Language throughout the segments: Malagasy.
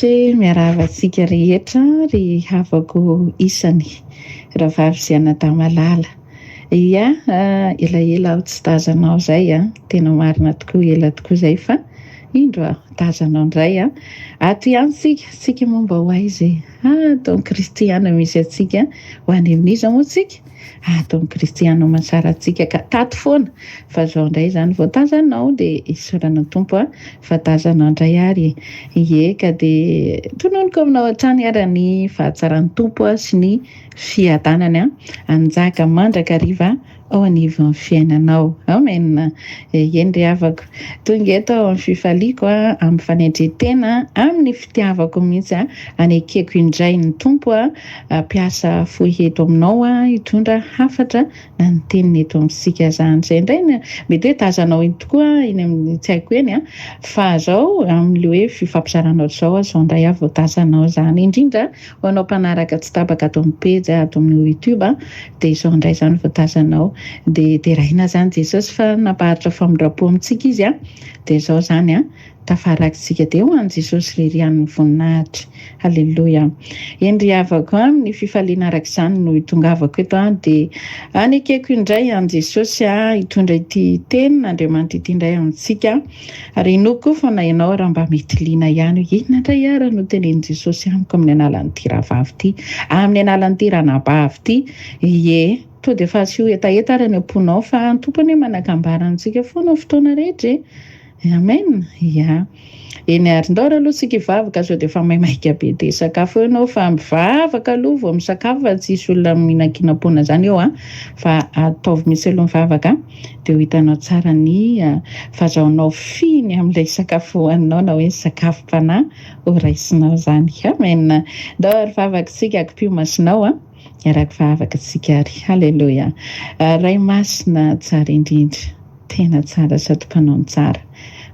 Andriamanitra miaravatsika rehetra ry havako isany rahavavy sy anadamalala. Ia, elaela aho tsy tazanao zay tena marina tokoa, ela tokoa zay fa indro tazanao indray ato ihany sika momba ho aizy taon'ny kristiana misy atsika ho any amin'iza moa tsika taon'ny kristiana matsara atsika ka tato foana fa zao indray zany vao tazanao dia isorana tompo fa tazanao indray ary eka dia tononoko aminao hatrany ary ny fahatsaran'ny tompo sy ny fiadanany anjaka mandrakariva ao anivon'ny fiainanao. Amen. Eny ry havako. Tonga eto ao amin'ny fifaliako amin'ny fanendretena amin'ny fitiavako mihitsy anekeko indray ny tompo ampiasa fohy eto aminao hitondra hafatra na ny teniny eto amintsika zany zay indray mety hoe tazanao iny tokoa iny amin'ny tsy haiko eny fa zao amin'le hoe fifampisaranao zao indray vao tazanao zany indrindra ho anao mpanaraka tsy tapaka ato amin'ny pejy ato amin'ny YouTube dia zao indray zany vao tazanao dia raina zany Jesosy fa napaharitra famindrapo amintsika izy dia zao zany tafarakitsika dia ho an'i Jesosy rerian'ny voninahitra. Halleluja. Eny ry havako amin'ny fifaliana araka izany no hitongavako eto dia anekeko indray an'i Jesosy hitondra ity tenin'Andriamanitra ity indray amintsika ary inoko fa na ianao raha mba mety liana ihany inona indray ara no tenenin' Jesosy amiko amin'ny analan'ity rahavavy ity, amin'ny analan'ity ranabavy ity. Ie, to dia fa sy ho etaeta ary ny amponao fa ny tompony manakambara antsika foana fotoana rehetra. Amen. Ya. Eny arindao raha aloha sika hivavaka sao dia efa maimaika be dia sakafo ianao fa mivavaka aloha vao misakafo fa tsy hisy olona mihinan-kinam-pona zany eo fa ataovy misy aloha mivavaka dia ho hitanao tsara ny fahazaonao finy amin'ilay sakafo hohaninao na hoe sakafom-panahy ho raisinao zany. Amen. Ndao ary vavaka sika akipio masinao araka vavaka sika ary. Halleluja. Ray masina tsara indrindra, tena tsara sady mpanao tsara.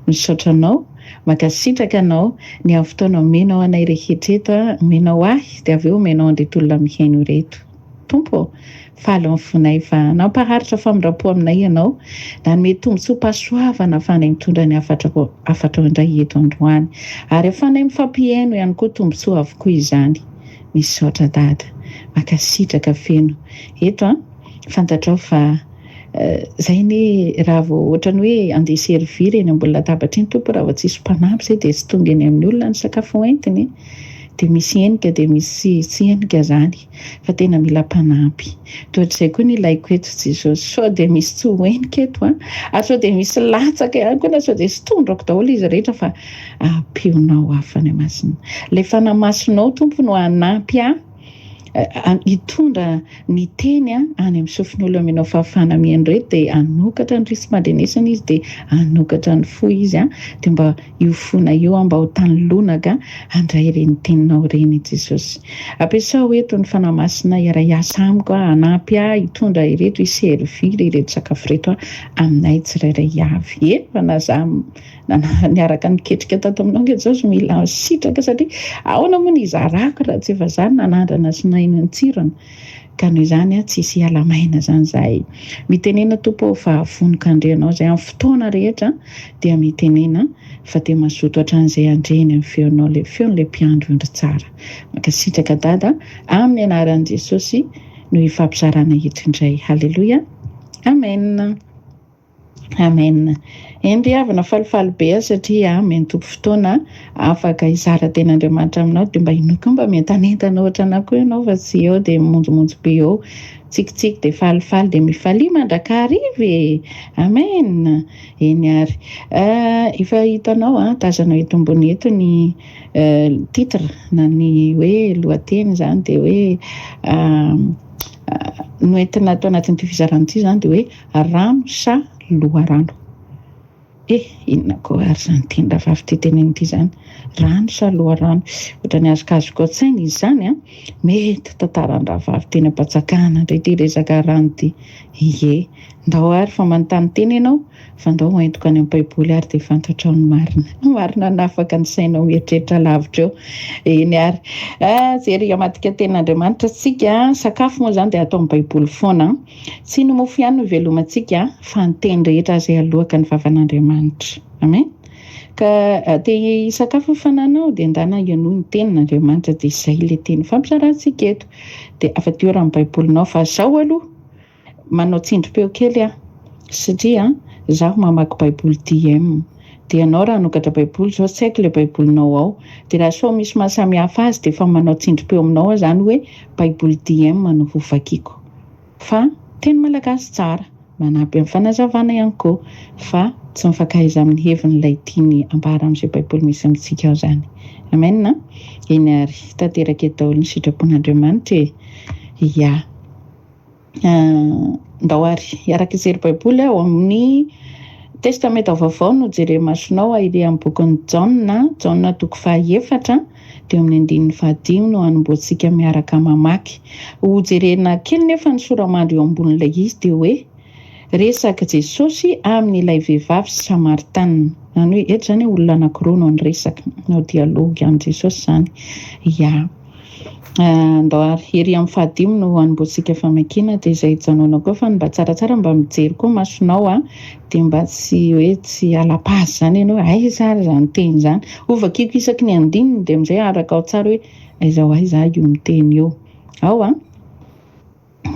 Misaotra anao, makasitraka anao ny amin'ny fotoana omenao anay rehetra eto, omenao ahy dia avy eo omenao an'ireto olona mihaino reto. Tompo, faly amin'ny fonay fa nampaharitra famindrapo aminay ianao, na mety tombontsoa-pahasoavana fanay mitondra ny afatra indray eto androany. Ary fanay mifampihaino ihany koa tombontsoa avokoa izany. Misaotra dada, makasitraka feno. Eto fantatrao fa zay ny raha vao ohatrany hoe andeha servira eny ambony latabatra iny tompo raha vao tsisy mpanampy zay dia sy tonga eny amin'ny olona ny sakafo hoentiny dia misy enika dia misy tsy enika zany fa tena mila mpanampy. Toatr'izay koa ny ilaiko eto Jesosy, sao dia misy tsy hoenika eto sao dia misy latsaka ihany koa na sao dia sy tondrako daholo izy rehetra fa ampionao afany masina. Ilay fanamasinao tompo no hanampy hitondra ny teny any amin'ny sofin'olona aminao fahafahana mihaino reto dia hanokatra ny risy mandrenesana izy dia hanokatra ny fo izy dia mba hiofona eo mba ho tanolonaka handray ireny teninao ireny Jesosy. Ampiasao eto ny fanamasina iray asa amiko hanampy hitondra ireto iservira ireto sakafo reto aminay tsirairay avy. Fa na za niaraka niketrika tato aminao Jesosy mila sitraka satria ahoana moa ny izarako raha tsy efa zany nanandrana sy naino ny tsirona ka noho izany tsy hisy alamaina zany zahay. Mitenena tompo fa vonoka andrianao zay amin'ny fotoana rehetra dia mitenena fa dia mazoto hatranyizay andreny amin'ny feonao le feon'ilay mpiandro indry tsara. Makasitraka dada amin'ny anaran'i Jesosy no hifampizarana eto indray. Halleluja. Amen. Amen. Eny havana falifaly be satria mentompo fotoana afaka hizara ten'Andriamanitra aminao dia mba inoko mba mentanentana ohatra anako ianao fa tsy eo dia monjomonjo be eo tsikitsiky dia falifaly dia mifalia mandrakariva. Amen. Eny ary efa hitanao tazanao eto ambony eto ny titre na ny hoe lohateny zany dia hoe noentina atao anatin'ity fizarana ity zany dia hoe rano sa loharano. Inona koa ary zany teny rahavavy ity teneny ity zany, rano sa loharano. Ohatra ny azokazoko an-tsaina izy zany mety tantaran'ny rahavavy teny am-patsakana indray ity resaka rano ity. Ie, ndao ary fa manontany teny ianao fa ndao hoentiko any amin'ny baiboly ary dia fantatrao ny marina nafaka ny sainao mieritreritra lavitra eo. Eny ary jery amadika tenin'Andriamanitra tsika, sakafo moa zany dia atao amin'ny baiboly foana. Tsy ny mofo ihany no ivelomantsika fa ny teny rehetra izay alohaka ny vavan'Andriamanitra. Amen. ka te sakafo fananao dia ndana ianao ny tenin'Andriamanitra dia izay le teny fampizarantsika eto dia afa-teo raha ny baibolinao fa zao aloha manao tsindrim-peo kely satria zaho mamaky baiboly DM dia ianao raha hanokatra baiboly zao tsy haiko le baibolinao ao dia raha sao misy mahasamihafa azy dia efa manao tsindrim-peo aminao zany hoe baiboly DM no hovakiako fa teny malagasy tsara manampy amin'ny fanazavana ihany koa fa tsy mifankaiza amin'ny hevin'ilay tiany ambara amin'izay baiboly misy amintsika ao zany. Amen na? Eny ary tanteraka eto ny sitrapon'Andriamanitra ya. Ndao ary iaraka ijery baiboly ao amin'ny testamenta vaovao no jery masonao ire amin'ny bokin'ny Jaona toko 4 dia amin'ny andininy 5 no anomboantsika miaraka mamaky. Ho jerena kely nefa ny soramandry eo ambonin'ilay izy dia hoe resaka Jesosy amin'ilay vehivavy Samaritana. Zany hoe eto zany olona anankiroa no resaka no dialogy amin'ny Jesosy zany. Ya. Ndao ary ery amin'ny 5 no anomboantsika famakiana dia izay janoana koa fa mba tsaratsara mba mijery koa masonao dia mba tsy hoe tsy alapazy zany ianao ay tsara zany teny zany ovakiko isaky ny andininy dia amin'izay araka ao tsara hoe aiza ay za io miteny io ao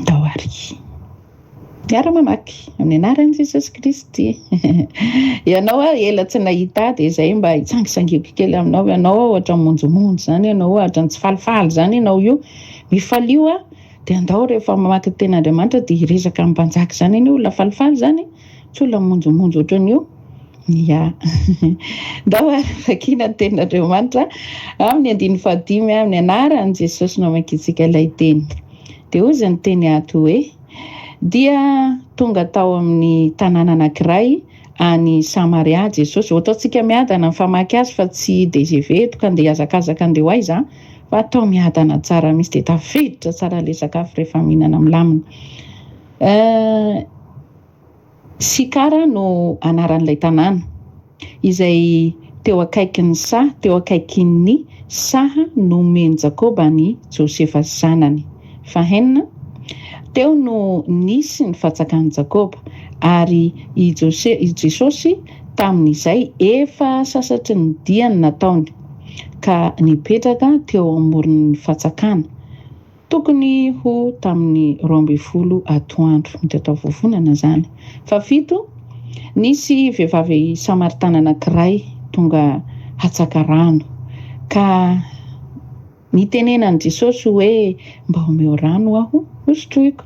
ndao ary miara-mamaky amin'ny anaran'i Jesosy Kristy. Ianao ela tsy nahita dia izay mba hitsangisangiko kely aminao ianao ohatra monjomonjo zany ianao ohatra tsy falifaly zany ianao io mifalio dia andao rehefa mamaky ten'Andriamanitra dia hiresaka amin'ny mpanjaka zany iny olona falifaly zany tsy olona monjomonjo ohatran'io. Ya. Ndao ary vakiana ny ten'Andriamanitra amin'ny andininy 5 amin'ny anaran'i Jesosy no mankitsika ilay teny dia hoy ny teny ato hoe dia tonga tao amin'ny tanàna anankiray any Samaria Jesosy. Ataontsika miadana ny famaky azy fa tsy dia izay veto andeha hazakazaka andeha ho aiza fa atao miadana tsara misy dia tafiditra tsara ilay sakafo rehefa mihinana milamina. Sikara no anaran'ilay tanàna izay teo akaikin'ny saha nomeny Jakoba ny Josefa zanany. Fahenina teo no nisy ny fatsakan'i Jakoba ary i Jesosy tamin'izay efa sasatry ny diany nataony ka nipetraka teo amoron'ny fatsakana tokony ho tamin'ny 12 atoandro ny tao vovonana zany. Fa 7 nisy vehivavy Samaritana anankiray tonga hatsaka rano ka nitenenan'i Jesosy hoe mba omeo rano aho hosotroiko.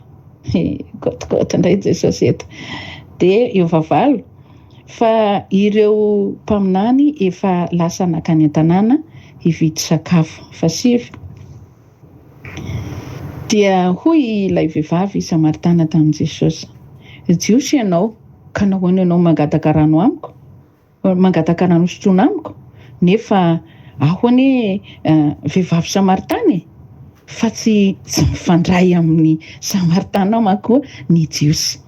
Gotogoto indray Jesosy eto dia eo vavalo fa ireo mpaminany efa lasa nakany an-tanàna hividy sakafo. Fa 7 dia hoy ilay vehivavy Samaritana tamin'i Jesosy jiosy ianao ka nahoana ianao mangataka rano amiko mangataka rano hosotroina amiko nefa aho anie vehivavy Samaritana fa tsy mifandray amin'ny Samaritana manko ny jiosy.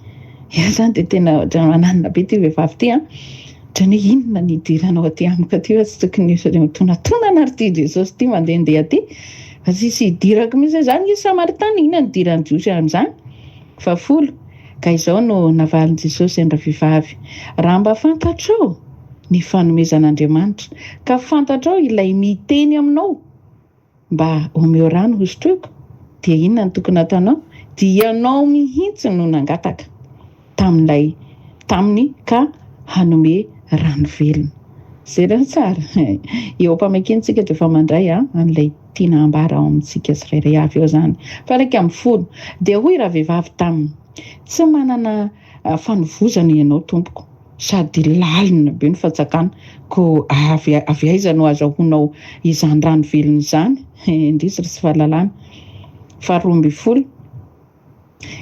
Ya zany dia tena mananina be ty vehivavy ty ohatrany hoe inona ny idiranao aty amiko aty tsy tokony tonatona ary ty Jesosy ty mandehandeha aty fa tsisy idirako mihitsy zany izy Samaritana inona ny idirany jiosy amin'izany. Fa 10 ka izao no navalin Jesosy andra vehivavy raha mba fantatrao ny fanomezan'Andriamanitra ka fantatrao ilay miteny aminao mba omeo rano hosotroiko dia inona ny tokony ataonao dia ianao mihitsy no nangataka taminy ka hanome rano velona. Zay raha tsara eo mpamakintsika dia efa mandray an'ilay tiana ambara ao amintsika tsirairay avy eo zany. Fa raika amin'ny 10 dia hoy raha vehivavy taminy tsy manana fanovozana ianao tompoko sady lalina be ny fatsakana ko avy aiza no azahoanao izany rano velona izany indrisy tsy fahalalana. Fa 12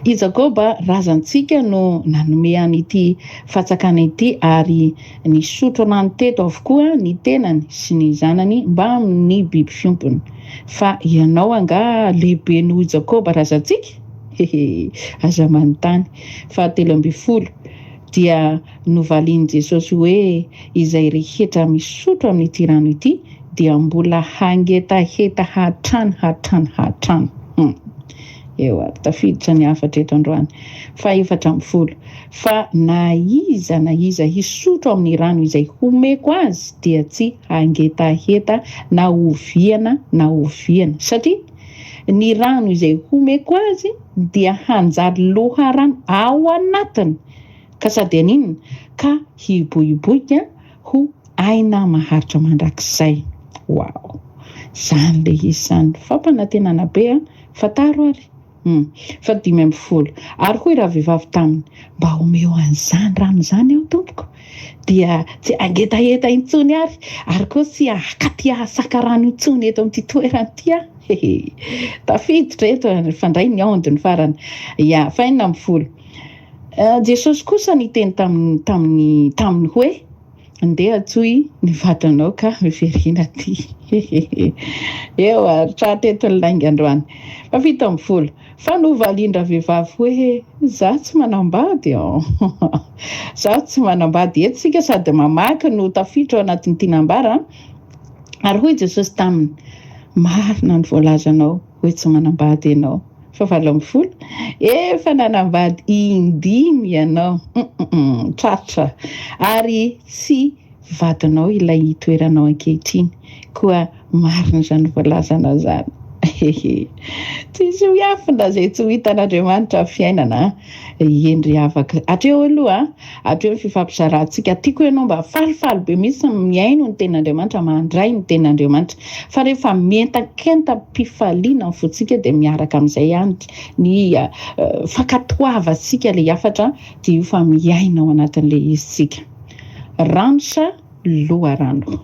i Jakoba razantsika no nanome an'ity fatsakana ity ary nisotro rano teto avokoa ny tenany sy ny zanany mba amin'ny biby fiompony. Fa ianao anga lehibe noho Jakoba razantsika aza manontany. Fa 13 dia novalian'i Jesosy hoe izay rehetra misotro amin'ity rano ity dia mbola hangetaheta hatrany. eo ary tafiditra ny afatra eto androany fa 4 fa na iza hisotro amin'ny rano izay homeko azy dia tsy hangetaheta na oviana satria ny rano izay homeko azy dia hanjary loharano ao anatiny ka sady aninona ka hiboiboika ho aina maharitra mandrakizay. Wow, zany le izy zany fampanantenana be fataro ary fa 5 ary hoy raha vehivavy taminy mba omeo an'izany rano zany aho tompoko dia tsy angetaheta intsony ary koa tsy akaty ahasaka rano intsony eto amin'ity toerana ity tafiditra eto fandray ny aondiny farany fa 40 Jesosy kosa niteny taminy hoe andeha atsoy ny vatanao ka miverina ty eo ary trateto ny lainga androany fa 17 fa novalindra vehivavy hoe za tsy manambady za tsy manambady eto sika sady mamaky no tafiditra ao anatin'ny tinambara ary hoy Jesosy taminy marina ny voalazanao hoe tsy manambady ianao fa 18 efa nanambady 5 ianao tratra ary tsy vatanao ilay toeranao ankehitriny koa marina zany voalazanao zany tsisy hoafina zay tsy ho hitan'Andriamanitra fiainana endry afaka atreo aloha atreo ny fifampizarantsika tiako ianao mba falifaly be mihitsy miaino ny ten'Andriamanitra mandray ny ten'Andriamanitra fa rehefa mentakenta-pifaliana ny fotsika dia miaraka amin'izay ihany ny fakatoavatsika le afatra dia io fa miaina ao anatin'le izitsika rano sa loharano.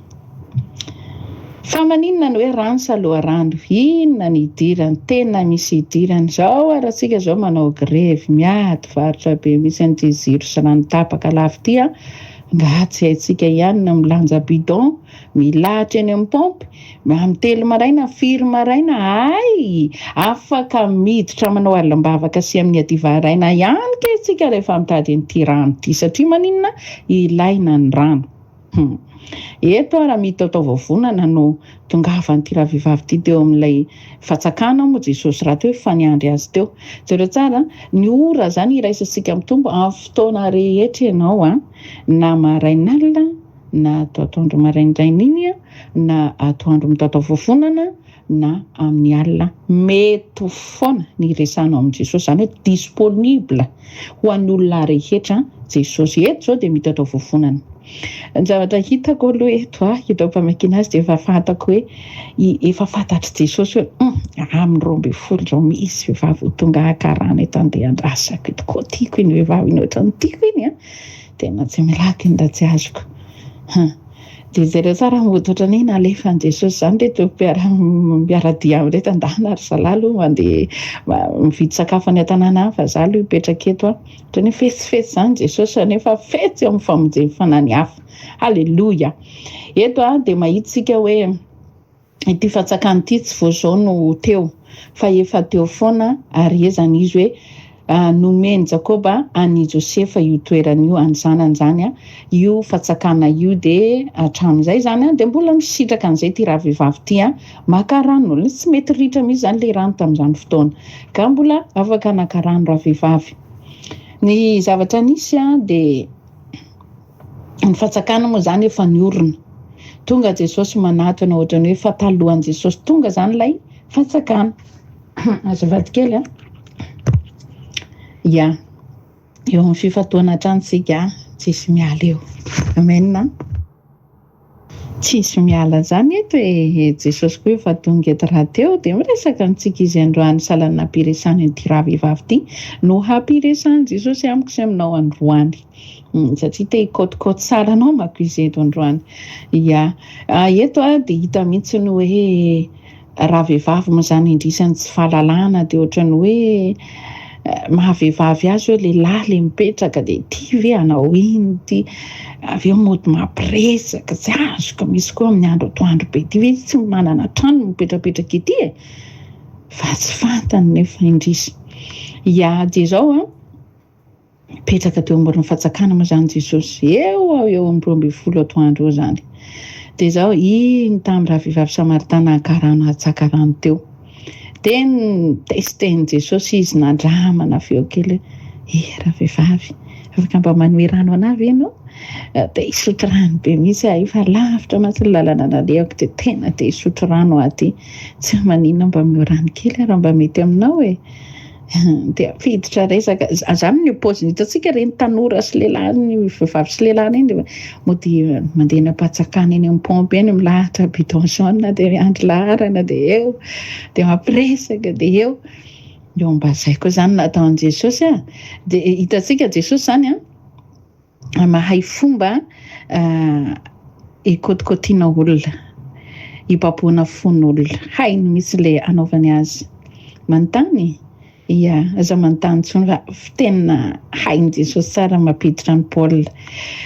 Fa maninona ny hoe rano sa loharano? Inona ny idirany? Tena misy idirany zao ary atsika zao manao grevy miady varotra be misy an'ity ziro sy rano tapaka lafo ty nga tsy haitsika ihany na milanja bidon milahatra eny amin'ny pompy amin'ny 3 maraina 4 maraina afaka miditra manao alim-bavaka sy amin'ny adivaraina ihany ke tsika rehefa mitady an'ity rano ity satria maninona ilaina ny rano. Eto raha mitaotao vavonana no tongavan'ity raha vehivavy ity teo amin'ilay fatsakana moa Jesosy raha teo faniandry azy teo zareo tsara ny ora zany iraisasika mitombo amin'ny fotoana rehetra ianao na marain'alina na atoandro maraindraina iny na atoandro mitaotao vavonana na amin'ny alina mety foana ny resanao amin'i Jesosy zany hoe disponible ho an'ny olona rehetra Jesosy eto zao dia mitaotao vavonana. Ny zavatra hitako aloha eto hitako mpamakiana azy dia efa fantako hoe efa fantatry Jesosy hoe amin'ny 12 zao misy vehivavy tonga akarana eto andeha andrasako eto koa tiako iny vehivavy iny ohatran'ny tiako iny tena tsy milaky iny da tsy azoko dia zareo tsara mototra ny nalefa an' Jesosy zany reto mpiaradia amin'reto andana ary zalalo mandeha mividy sakafo any an-tanàna fa zalo hipetraka eto ohatran'ny fetsifetsy zany Jesosy nefa fetsy eo amin'ny famonjeny fanany hafa. Halleloja. Eto dia mahitsika hoe ity fatsakany ity tsy vao zao no teo fa efa teo foana ary ezany izy hoe nomeny Jakoba any Josefa io toeran'io any zanany zany io fatsakana io dia hatramin'izay zany dia mbola misitraka an'izay ty raha vehivavy ty maka rano tsy mety ritra mihitsy zany le rano tamin'izany fotoana ka mbola afaka naka rano raha vehivavy. Ny zavatra nisy dia ny fatsakana moa zany efa niorina tonga Jesosy manatona ohatran'ny hoe fatalohan Jesosy tonga zany lay fatsakana azafady kely eo amin'ny fifatoana hatransika tsisy miala eo. Amen. Tsisy miala zany eto Jesosy koa efa tonga eto raha teo dia miresaka amintsika izy androany salany nampiresany an'ity raha vehivavy ity no hampiresany Jesosy amiko sy aminao androany satria te hikôtikôty tsara anao mako izy eto androany. Eto dia hita mihitsy ny hoe raha vehivavy moa zany indrisany tsy fahalalana dia ohatran'ny hoe mahavehivavy azy hoe lehilahy le mipetraka dia ty ve anao iny ty avy eo mody mampiresaka tsy azoko misy koa amin'ny andro atoandro be ty ve tsy manana trano mipetrapetraka ity fa tsy fantany nefa indrisy dia zao mipetraka teo ambony fatsakana moa zany Jesosy eo amin'ny 12 atoandro eo zany dia zao iny tamin'ny raha vehivavy Samaritana akarano atsaka rano teo dia nitesteny Jesosy izy nandramana avy eo kely raha vehivavy afaka mba manohy rano anavy ianao dia isotro rano be mihitsy efa lavitra matsy lalana nalehako dia tena dia isotro rano aty tsy maninona mba mio rano kely raha mba mety aminao dia fiditra resaka zany ny paoziny hitantsika reny tanora sy lehilahy ny vehivavy sy lehilahy eny mody mandeha nampatsakana eny amin'ny pompe eny milahatra bidon jaune dia andro laharana dia eo dia mampiresaka dia eo mba zay koa zany nataon Jesosy dia hitantsika Jesosy zany mahay fomba ikotikotiana olona ipapoana fon'olona hainy mihitsy le anaovany azy manontany aza manontany tsony fa tena hainy Jesosy tsara mampiditra ny Paola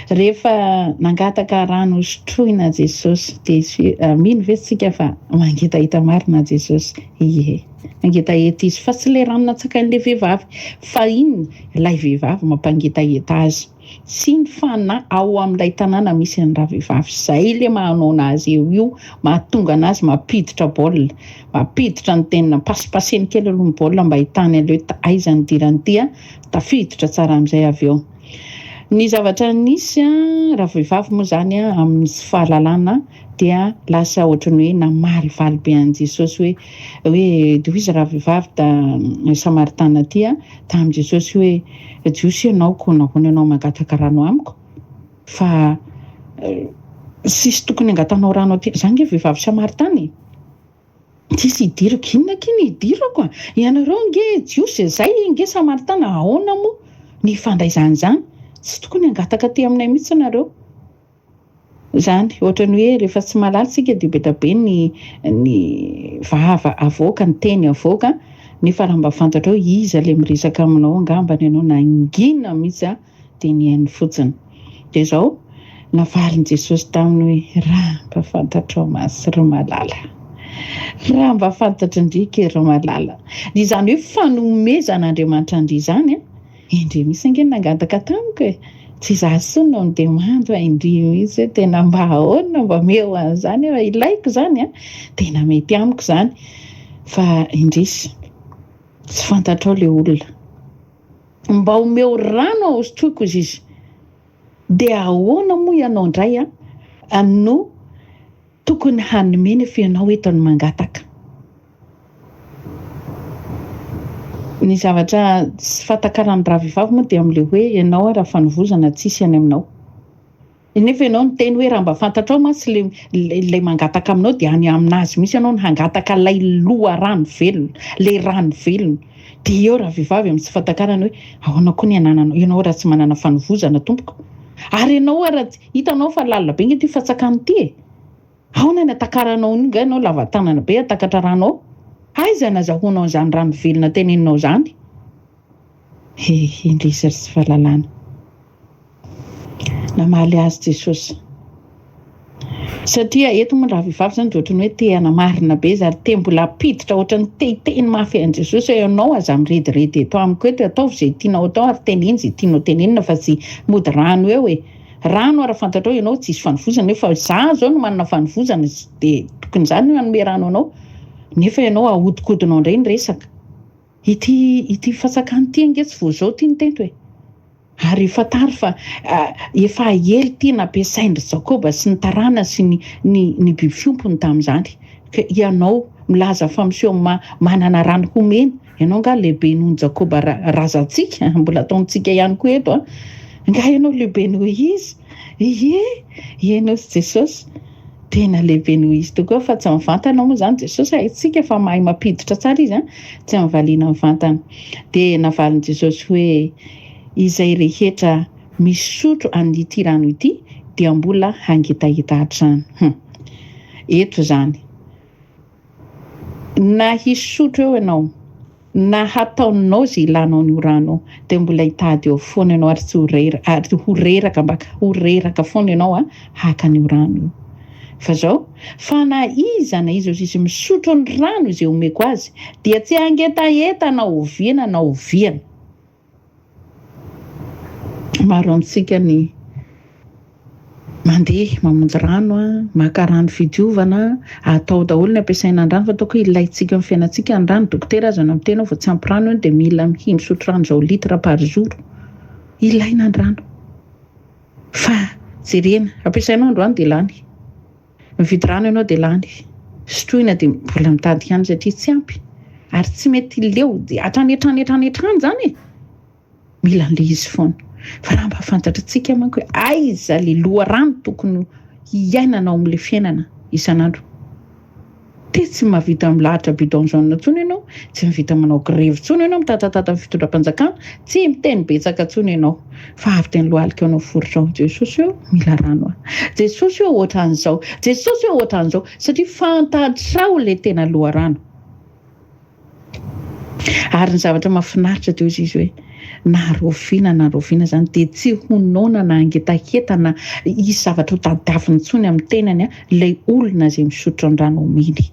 rehefa nangataka rano sotroina Jesosy dia mino ve tsika fa mangitahita marina Jesosy mangitahita izy fa tsy le rano natsakain'ilay vehivavy fa iny ilay vehivavy mampangitahita azy sy ny fanahy ao amin'ilay tanàna misy an'raha vehivavy zay le mahanona azy io mahatonga anazy mampiditra baolina mampiditra ny tenina pasipaseny kely aloha ny baolina mba hitany an'ileo aizany dirany ty tafiditra tsara amin'izay avy eo ny zavatra nisy raha vehivavy moa zany amin'ny tsy fahalalana dia lasa ohatrany hoe namalyvaly be an Jesosy hoe izy raha vehivavy da Samaritana ty tamin'i Jesosy hoe Jiosy ianao ko nahoana ianao mangataka rano amiko fa sisy tokony angatanao rano aty zany vehivavy Samaritany tsisy hidirako inona kiny hidirako ianareo nge Jiosy zay nge Samaritana ahoana mo ny fandraizany zany tsy tokony angataka aty aminay mihitsy nareo zany ohatrany hoe rehefa tsy malala tsika dia be be ny vava avoaka ny teny avoaka nefa raha mba fantatra hoe iza le miresaka aminao angambany ianao nangina mihitsy dia ny hainy fotsiny dia zao navaliny Jesosy taminy hoe raha mba fantatrao masy ro malala raha mba fantatra ndrika ireo malala dia izany hoe fanomezan'Andriamanitra ndry zany indri misy ange nangataka tamiko tsy zasonao ny demando indri mihitsy tena mba ahoana mba meo an'izany ilaiko zany tena mety amiko zany fa indrisy tsy fantatrao le olona mba homeo rano ahosotroiko izy dia ahoana moa ianao indray no tokony hanomeny fa ianao etony mangataka ny zavatra tsy fantakaran'ny raha vehivavy moa dia amin'ilay hoe ianao raha fanovozana tsisy any aminao nefa ianao ny teny hoe raha mba fantatrao masy le mangataka aminao dia any aminazy misy ianao ny hangataka lay loha rano velona le rano velona dia eo raha vehivavy amin'ny tsy fantakarana hoe ahoana koa ny anananao ianao raha tsy manana fanovozana tompoko ary ianao raha hitanao fa lalina be nge ty fatsakany ty ahoana ny atakaranao nga ianao lava tanana be atakatra rano aiza nazahoanao izany rano velona teneninao zany indrisy sy fahalalana namaly azy Jesosy satria eto moa raha vehivavy zany dia ohatrany hoe tehana marina be zary te mbola apiditra ohatrany tehiteny mafy an Jesosy hoe ianao aza mirediredy eto amiko eto ataovy izay tianao atao ary teneny izay tianao tenenina fa tsy mody rano eo rano raha fantatrao ianao tsisy fanovozana nefa za zao no manana fanovozana dia tokony zany manome rano anao nefa ianao ahodikodinao indray ny resaka ity fatsakany ty ange tsy vao zao ty ny tento ary fatary fa efa ahely ty nampiasaindry Jakoba sy ny tarana sy ny biby fiompony tamin'izany ka ianao milaza fa miseho manana rano homeny ianao nga lehibe nohon Jakoba razantsika mbola ataontsika ihany koa eto nga ianao lehibe noho izy ianao sy Jesosy tena lehibe noho izy tokoa fa tsy mivantana moa zany Jesosy haitsika fa mahay mampiditra tsara izy tsy mivaliana mivantana dia navaliny Jesosy hoe izay rehetra misotro an'ity rano ity dia mbola hangitahita hatrany eto zany na hisotro eo ianao na hataonao zay ilanao ny rano dia mbola hitady eo foana ianao ary tsy horeraka foana ianao haka ny rano fa zao fa na iza izy misotro ny rano izay omeko azy dia tsy hangetaeta na oviana na oviana maro amintsika ny mandeha mamonjy rano a maka rano fidiovana atao daholo ny ampiasaina ny rano fa ataoko ilaitsika amin'ny fiainantsika ny rano dokotera azana amin'ny tena vao tsy ampy rano dia mila misotro rano zao litra par jour ilaina ny rano fa jerena ampiasainao androany dia lany mividy rano ianao dia lany sotroina dia mbola mitady ihany satria tsy ampy ary tsy mety leo dia hatranetranetranetrany zany mila an'le izy foana fa raha mba fantatratsika manko hoe aiza le loharano tokony hiainanao amin'le fiainana isan'andro dia tsy mahavita milahatra bidon jaune intsony ianao tsy mivita manao grevy intsony ianao mitatatata amin'ny fitondram-panjakana tsy miteny betsaka intsony ianao fa avy teny lohalika ianao foritra ao jesosy eo mila rano jesosy eo ohatran'izao jesosy eo ohatran'izao satria fantatrao le tena loharano ary ny zavatra mahafinaritra teo izy hoe naroviana zany dia tsy honona na angetaketana izy zavatra ho tadiaviny intsony amin'ny tenany ilay olona izay misotro ny rano omeny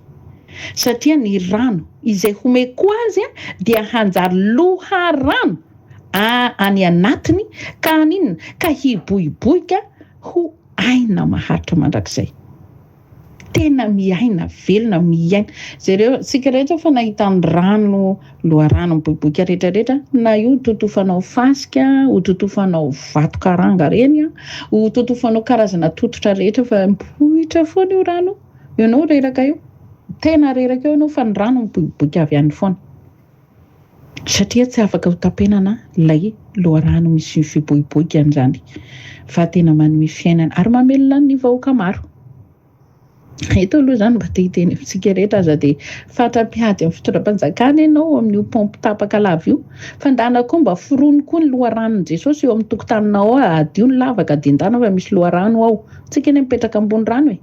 satria ny rano izay homeko azy dia hanjary loharano any anatiny ka aninona ka hiboiboika ho aina maharitra mandrakizay tena miaina velona miaina zareo sika rehetra fa nahitany rano loharano miboiboika rehetrarehetra na io totofanao fasika ho totofanao vato-karanga reny ho totofanao karazana tototra rehetra fa mibohitra foana io rano ianao reraka io tena reraka eo ianao fa ny rano miboiboika avy any foana satria tsy afaka ho tapenana ilay loharano misy fiboiboika an'izany fa tena manome fiainana ary mamelona ny vahoaka maro eto aloha zany mba tehiteny amintsika rehetra aza dia fatra-piady amin'ny fitondram-panjakana ianao amin'io pompe tapaka lava io fa ndana koa mba forony koa ny loharanon'i jesosy eo amin'ny tokotaninao adio ny lavaka dia ndana fa misy loharano ao tsika eny mipetraka ambony rano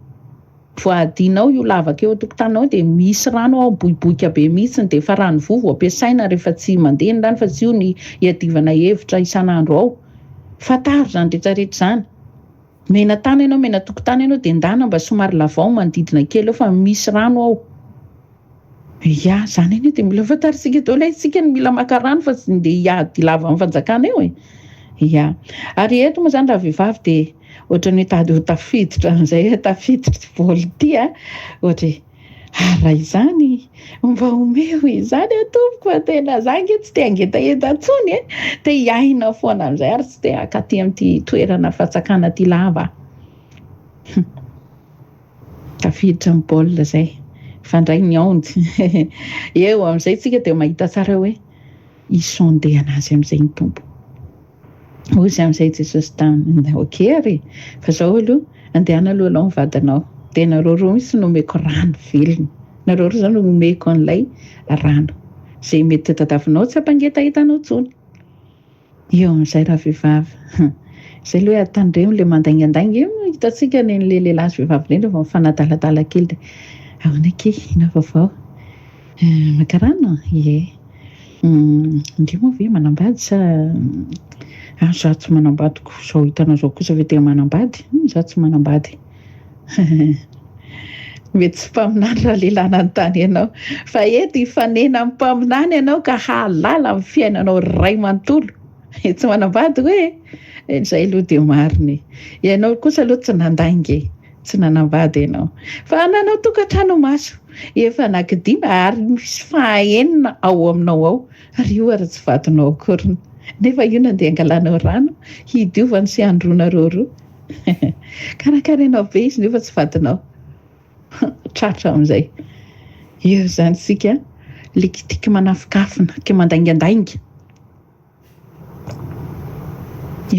voadinao io lavaka eo tokotaninao dia misy rano ao boiboika be mihitsy dia fa rano vovo ampiasaina rehefa tsy mandeha ny rano fa tsy io ny hiadivana hevitra isan'andro ao fataro zany rehetrarehetra zany mena tany ianao mena tokotany ianao dia ndana mba somary lavao manodidina kely eo fa misy rano ao zany eny dia mila fantarisika daholo isika ny mila maka rano fa tsy dia hiady lava amin'ny fanjakana eo ary eto moa zany raha vehivavy dia ohatra ny tady ho tafiditra amin'izay tafiditra baolity ohatra raha izany mba omeo izany atompoko tena zangy tsy te angetaheta intsony dia hiaina foana amin'izay ary tsy te hakaty amin'ity toerana fatsakana ty lava tafiditra amin'ny baolina izay fandray ny aonjy eo amin'izay tsika dia mahita tsara hoe isondehana azy amin'izay ny tompo ozy amin'izay jesosy taminy oke ary fa zao aloha andehana aloha alao ny vadinao dia nareo roa misy nomeko rano velona nareo roa zany nomeko an'ilay rano izay mety tadavinao tsy ampangetaheta-nao intsony eo amin'izay raha vehivavy izay aloha atandremo ilay mandaingandainga hitatsika ny lehilahy sy vehivavy indrindra fa mifanadaladala kely dia ahoana ke ina vaovao maka rano indreo moa ve manambady sa za tsy manambadiko zao hitanao zao kosa ve tena manambady za tsy manambady mety tsy mpaminany raha lehilahy nanontany ianao fa eto hifanena amin'ny mpaminany ianao ka halala amin'ny fiainanao ray manontolo tsy manambady hoe izay aloha dia mariny ianao kosa aloha tsy nandainga tsy nanambady ianao fa nanao tokantrano maso efa anankidimy ary misy fahaenina ao aminao ao ary io ary tsy vadinao akoriny nefa io nandeha angalanao rano hidiovany sy andronareo roa karakarainao be izy nefa tsy vadinao tratra amin'izay eo zany sika likitika manafikafina ke mandaingandainga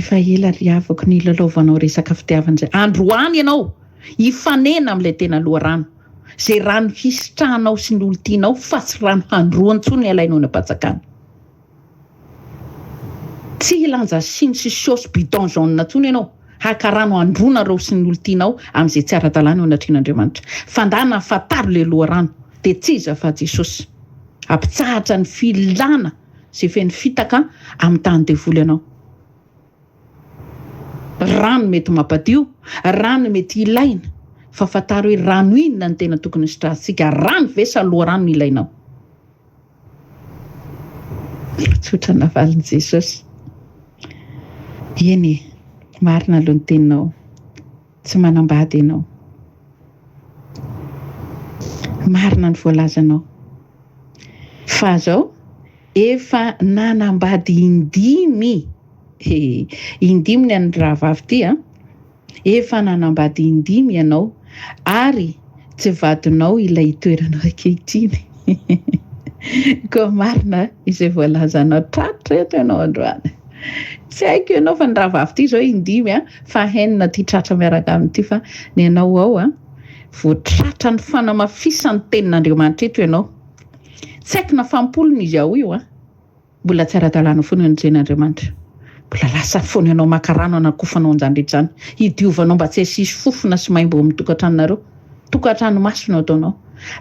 efa ela ry avako ny lalaovanao resaka fitiavan'izay androany ianao hifanena amin'ilay tena loharano izay rano hisitrahanao sy ny olo-tianao fa tsy rano handroantsony alainao ny ampatsakana tsy hilanja siny sy saosy bidon jaune intsony ianao haka rano andronareo sy ny olo-tianao amin'izay tsy ara-dalàna eo anatrian'Andriamanitra fandana fataro le loharano dia tsy iza fa Jesosy ampitsahatra ny filana izay feny fitaka amin'ny tany devoly ianao rano mety mampadio rano mety ilaina fa fataro hoe rano inona ny tena tokony sitrahantsika rano ve sa loharano no ilainao tsotra navalin'i Jesosy eny marina aloha ny teninao tsy manambady ianao. Marina ny voalazanao. Fa zao efa nanambady indimy. Indimy ny an'ny rahavavy ty a. Efa nanambady indimy ianao ary tsy vadinao ilay toeranao ankehitriny. Ko marina izay voalazanao tratra eto ianao androany. Tsy haiko ianao fa ny rahavavy ty zao indimy a, fa henina ty tratra miaraka amin'ity fa ny ianao ao a voatratra ny fanamafisany tenin'Andriamanitra eto ianao. Tsy haiko na fampolony izy ao io a. Mbola tsy ara-dalàna foana ny jen'Andriamanitra. Mbola lasa foana ianao makarano anakofanao an'izany rehetra zany. Hidiovanao mba tsy hasisy fofona sy maimbo amin'ny tokantranonareo. Tokantrano masina ataonao.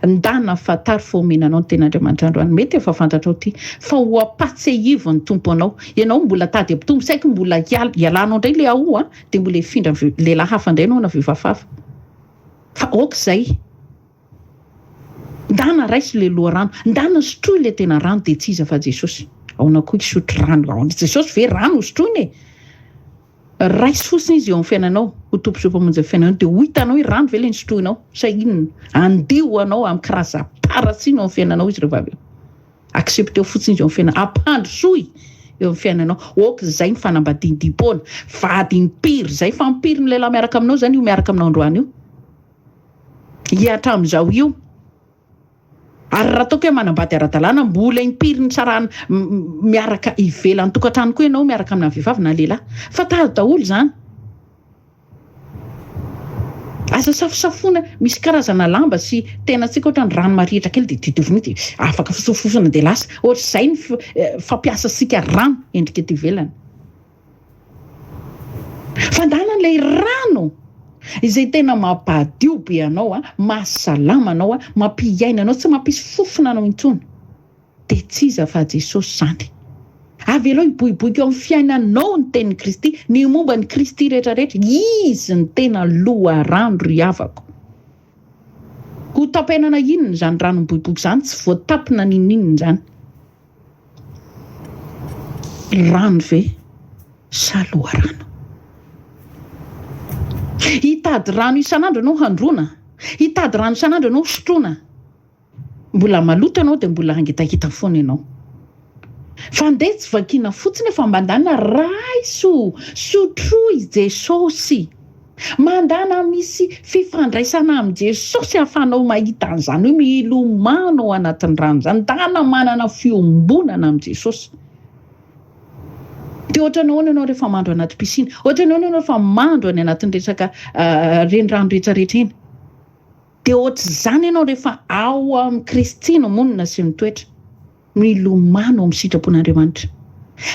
Ndana fatary fomenanao ny ten'Andriamanitra androany. Mety efa fantatrao ty fa ho apatsehivy ny tompo anao. Ianao mbola tady ampitombo, saika mbola ialanao indray le ao a, dia mbola hifindra lehilahy hafa indray anao na vehivavy. Fa aok'izay. Ndana raisy le loharano, ndana sotroy le tena rano dia tsy iza fa Jesosy. Aona koa isotro rano ao. Jesosy ve rano hosotroiny e? Raisy fosiny izy eo amin'ny fiainanao, ho tompo pamonjy fiainanao dia ho hitanao hoe rano ve le nosotroinao? Sa inona? Andio anao amin'ny karazam-paratsiny eo amin'ny fiainanao izy rehefa avy eo. Accepteo fotsiny izy eo amin'ny fiainanao. Ampandrosoy eo amin'ny fiainanao. Aok'izay ny fanambadian-dipoana. Vady impiry zay fa impiry ny lehilahy miaraka aminao zany io miaraka aminao androany io. Hiatra amin'izao io. Ary raha toa hoe manambady ara-dalàna mbola impiry ny tsarana miaraka ivelan'ny tokantrano koa ianao miaraka amina vehivavy na lehilahy. Fa tady daholo zany. Aza safosafona misy karazana lamba sy tena tsika ohatra ny rano marihitra kely dia didiovina dia afaka fosofosona dia lasa. Ohatr'izay ny fampiasa sika rano endrika ety ivelany. Fandana ilay rano izay tena mampadio be anao a, mahasalama anao a, mampiaina anao, tsy mampisy fofona anao intsony. Dia tsy iza fa Jesosy zany. Avy aloha hiboiboika eo amin'ny fiainanao ny tenin'i Kristy, ny momba ny Kristy rehetrarehetra, izy ny tena loharano ry havako. Ho tapenana inona zany rano miboiboika zany? Tsy voatapina ninninona zany. Rano ve sa loharano? Hitady rano isan'andro ianao handroana, hitady rano isan'andro ianao sotroina. Mbola maloto ianao dia mbola angitahita foana ianao. Fandeha tsy vakiana fotsiny efa mandana raiso sotroy Jesosy. Mandana misy fifandraisana amin'ny Jesosy ahafahanao mahita an'izany hoe milomano ao anatin'ny rano zany. Ndana manana fiombonana amin'ny Jesosy. Dia ohatra nahoana ianao rehefa mandro anaty pisina, ohatra nahoana ianao rehefa mandro any anatin'ny resaka renirano rehetrarehetra eny. Dia ohatr'izany ianao rehefa ao amin'ny Kristy no monina sy mitoetra. Milomano amin'ny sitrapon'Andriamanitra.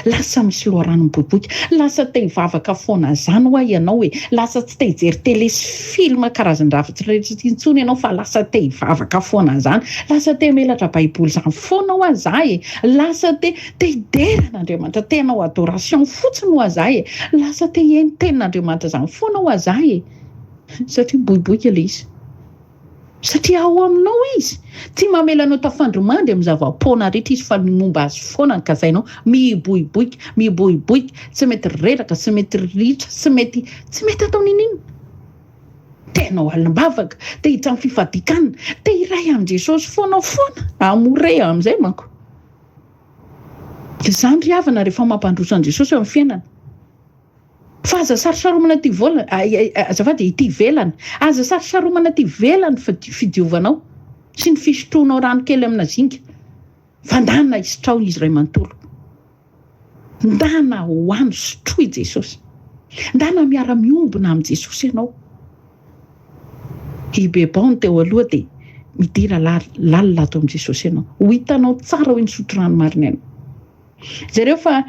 Lasa misy loharano miboiboika. Lasa te hivavaka foana zany hoa ianao hoe. Lasa tsy te hijery tele sy filma karazan-draha rehetra intsony ianao fa lasa te hivavaka foana zany. Lasa te melatra baiboly zany foana ho azahy. Lasa te hideran'Andriamanitra, te hanao adoration fotsiny ho azahy. Lasa te hihaino tenin'Andriamanitra zany foana ho azahy. Satria boiboika ilay izy. Satria ao aminao izy. Tsy mamela anao tafandromandry amin'ny zava-poana rehetra izy fa momba azy foana ny kazainao. Miboiboika, tsy mety reraka, tsy mety ritra, tsy mety atao ninina. Tenao alim-bavaka, te hiditra amin'ny fifadikana, te hiray amin'ny Jesosy foana. Amore amin'izay manko. Izany ry havana rehefa mampandroso an'i Jesosy eo amin'ny fiainana. Fa aza sarosaromana ty volana, azafady ity velany. Aza sarosaromana ty velany fidiovanao sy ny fisotroanao rano kely amina zinga. Fa ndana hisotrao izy iray manontolo. Ndana hoany sotroy Jesosy. Ndana miara-miombona amin'ny Jesosy ianao. Ibebao teo aloha dia midira lalina ato amin'ny Jesosy ianao. Ho hitanao tsara hoe nisotro rano marina ianao. Zareo fa